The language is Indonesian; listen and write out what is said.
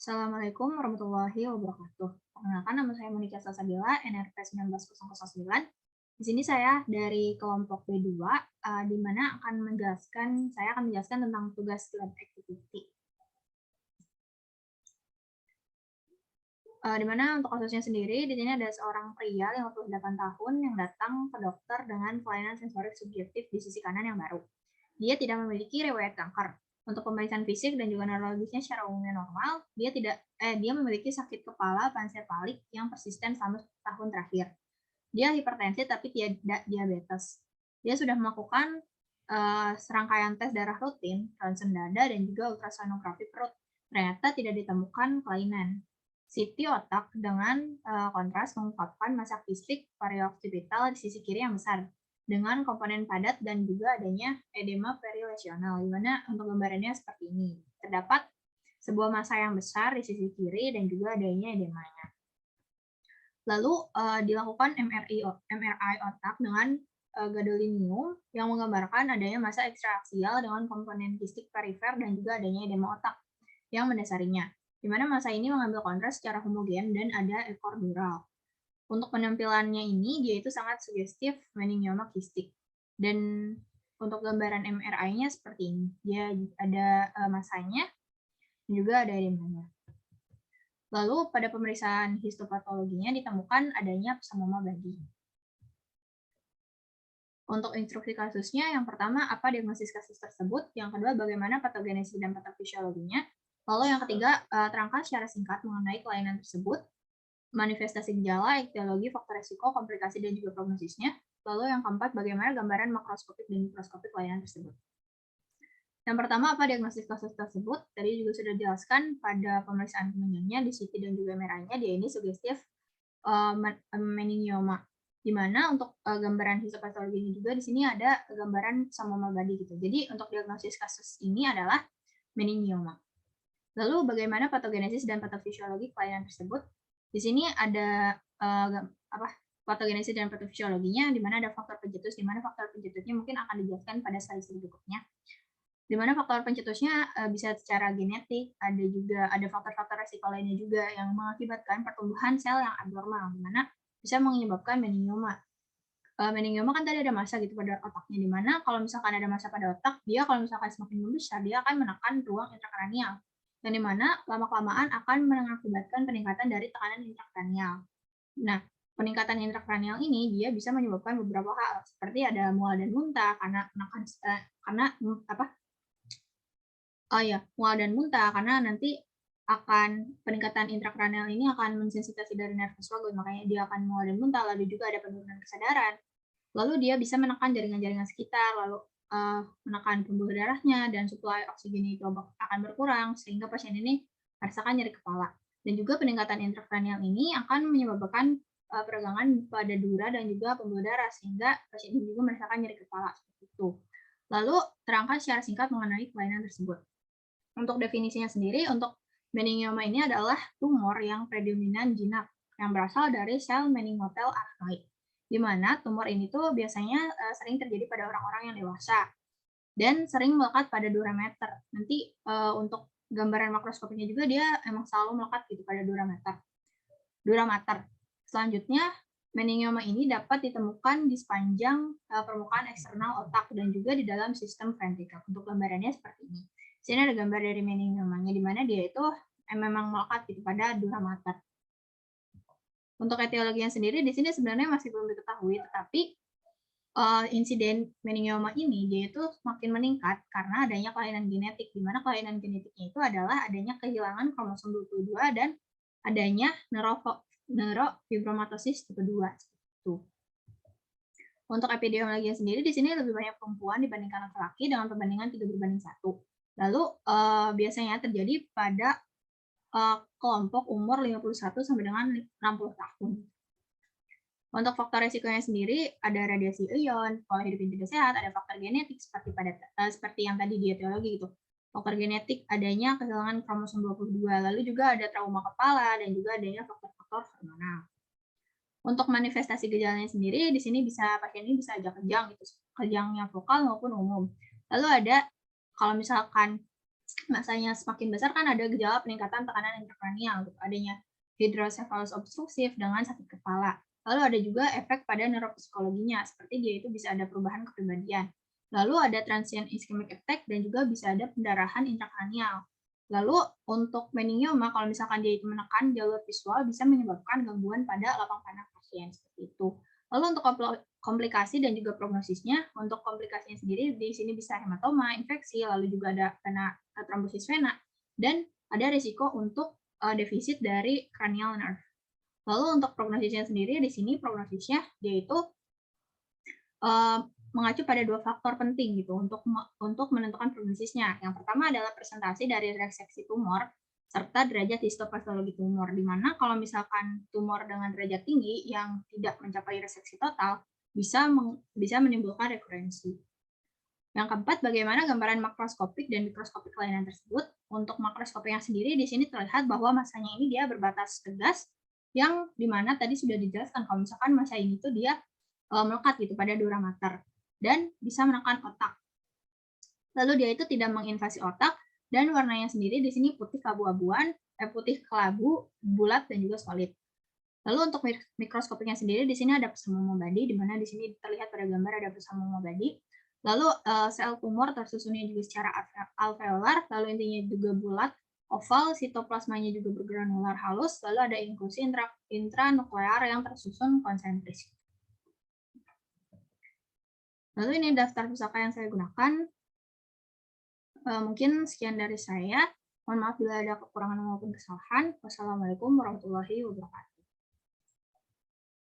Assalamualaikum warahmatullahi wabarakatuh. Perkenalkan, nama saya Monica Salsabila, NRP 19009. Di sini saya dari kelompok B2, di mana saya akan menjelaskan tentang tugas lab activity. Di mana untuk kasusnya sendiri, di sini ada seorang pria 58 tahun yang datang ke dokter dengan kelainan sensorik subjektif di sisi kanan yang baru. Dia tidak memiliki riwayat kanker. Untuk pemeriksaan fisik dan juga neurologisnya secara umumnya normal, dia memiliki sakit kepala pansepalik yang persisten selama tahun terakhir. Dia hipertensi tapi tidak diabetes. Dia sudah melakukan serangkaian tes darah rutin, ronsen dada, dan juga ultrasonografi perut. Ternyata tidak ditemukan kelainan. CT otak dengan kontras mengungkapkan massa kistik perioccipital di sisi kiri yang besar, dengan komponen padat dan juga adanya edema perilesional, di mana untuk gambarannya seperti ini. Terdapat sebuah massa yang besar di sisi kiri dan juga adanya edemanya. Lalu dilakukan MRI otak dengan gadolinium yang menggambarkan adanya massa ekstraaksial dengan komponen kistik perifer dan juga adanya edema otak yang mendasarinya, di mana massa ini mengambil kontras secara homogen dan ada ekor dural. Untuk penampilannya ini, dia itu sangat sugestif meningioma kistik. Dan untuk gambaran MRI-nya seperti ini. Dia ada massanya, dan juga ada edemanya. Lalu pada pemeriksaan histopatologinya ditemukan adanya psamoma badi. Untuk instruksi kasusnya, yang pertama, apa diagnosis kasus tersebut? Yang kedua, bagaimana patogenesis dan patofisiologinya? Lalu yang ketiga, terangkan secara singkat mengenai kelainan tersebut, manifestasi gejala, etiologi, faktor resiko, komplikasi, dan juga prognosisnya. Lalu yang keempat, bagaimana gambaran makroskopik dan mikroskopik kelainan tersebut. Yang pertama, apa diagnosis kasus tersebut? Tadi juga sudah dijelaskan pada pemeriksaan penunjangnya di CT dan juga MRI-nya, dia ini sugestif meningioma. Di mana untuk gambaran histopatologi ini juga di sini ada gambaran psamoma badi gitu. Jadi untuk diagnosis kasus ini adalah meningioma. Lalu bagaimana patogenesis dan patofisiologi kelainan tersebut? Di sini ada patogenesis dan patofisiologinya, di mana ada faktor pencetus, di mana faktor pencetusnya mungkin akan dijelaskan pada slide berikutnya. Di mana faktor pencetusnya bisa secara genetik, ada faktor-faktor resiko lainnya juga yang mengakibatkan pertumbuhan sel yang abnormal, di mana bisa menyebabkan meningioma. Meningioma kan tadi ada massa gitu pada otaknya, di mana kalau misalkan ada massa pada otak, dia kalau misalkan semakin membesar, dia akan menekan ruang intrakranial, yang dimana lama-kelamaan akan mengakibatkan peningkatan dari tekanan intrakranial. Nah, peningkatan intrakranial ini dia bisa menyebabkan beberapa hal, seperti ada mual dan muntah mual dan muntah karena nanti akan peningkatan intrakranial ini akan mensensitasi dari nervus vagus, makanya dia akan mual dan muntah. Lalu juga ada penurunan kesadaran. Lalu dia bisa menekan jaringan-jaringan sekitar, lalu menekan pembuluh darahnya, dan suplai oksigen itu akan berkurang, sehingga pasien ini merasakan nyeri kepala. Dan juga peningkatan intrakranial ini akan menyebabkan peregangan pada dura dan juga pembuluh darah, sehingga pasien ini juga merasakan nyeri kepala. Seperti itu. Lalu terangkan secara singkat mengenai kelainan tersebut. Untuk definisinya sendiri, untuk meningioma ini adalah tumor yang predominan jinak, yang berasal dari sel meningotel arachnoid, di mana tumor ini tuh biasanya sering terjadi pada orang-orang yang dewasa dan sering melekat pada durameter. Nanti untuk gambaran makroskopiknya juga dia emang selalu melekat gitu pada duramater. Selanjutnya, meningioma ini dapat ditemukan di sepanjang permukaan eksternal otak dan juga di dalam sistem ventrikel. Untuk gambarannya seperti ini. Di sini ada gambar dari meningiomanya, di mana dia itu memang melekat gitu pada duramater. Untuk etiologinya sendiri di sini sebenarnya masih belum diketahui, tetapi insiden meningioma ini dia itu semakin meningkat karena adanya kelainan genetik, di mana kelainan genetiknya itu adalah adanya kehilangan kromosom 22 dan adanya neurofibromatosis tipe 2. Untuk epidemiologinya sendiri di sini lebih banyak perempuan dibandingkan laki-laki dengan perbandingan 3:1. Lalu biasanya terjadi pada kelompok umur 51 sampai dengan 60 tahun. Untuk faktor resikonya sendiri ada radiasi ion, pola hidup yang tidak sehat, ada faktor genetik seperti yang tadi di etiologi gitu. Faktor genetik adanya kehilangan kromosom 22, lalu juga ada trauma kepala dan juga adanya faktor-faktor hormonal. Untuk manifestasi gejalanya sendiri di sini pasien ini bisa aja kejang gitu, kejangnya vokal maupun umum. Lalu ada kalau misalkan masanya semakin besar kan ada gejala peningkatan tekanan intrakranial, gitu. Adanya hidrocephalus obstruktif dengan sakit kepala. Lalu ada juga efek pada neuropsikologinya, seperti dia itu bisa ada perubahan kepribadian. Lalu ada transient ischemic attack dan juga bisa ada pendarahan intrakranial. Lalu untuk meningioma, kalau misalkan dia itu menekan jalur visual, bisa menyebabkan gangguan pada lapang panah pasien, seperti itu. Lalu untuk komplikasi dan juga prognosisnya, untuk komplikasinya sendiri di sini bisa hematoma, infeksi, lalu juga ada kena trombosis vena, dan ada risiko untuk defisit dari cranial nerve. Lalu untuk prognosisnya sendiri di sini prognosisnya dia itu mengacu pada dua faktor penting gitu untuk menentukan prognosisnya. Yang pertama adalah presentasi dari reseksi tumor serta derajat histopatologi tumor, di mana kalau misalkan tumor dengan derajat tinggi yang tidak mencapai reseksi total bisa menimbulkan rekurensi. Yang keempat, bagaimana gambaran makroskopik dan mikroskopik kelainan tersebut. Untuk makroskopiknya sendiri di sini terlihat bahwa masanya ini dia berbatas tegas, yang dimana tadi sudah dijelaskan kalau misalkan masa ini tuh dia melekat gitu pada dura mater dan bisa menekan otak. Lalu dia itu tidak menginvasi otak dan warnanya sendiri di sini putih keabu-abuan, putih kelabu, bulat dan juga solid. Lalu untuk mikroskopiknya sendiri di sini ada pesamuma badi, di mana di sini terlihat pada gambar ada pesamuma badi. Lalu sel tumor tersusunnya juga secara alveolar, lalu intinya juga bulat, oval, sitoplasmanya juga bergranular halus, lalu ada inklusi intranuklear yang tersusun konsentris. Lalu ini daftar pusaka yang saya gunakan. Mungkin sekian dari saya. Mohon maaf bila ada kekurangan maupun kesalahan. Wassalamualaikum warahmatullahi wabarakatuh.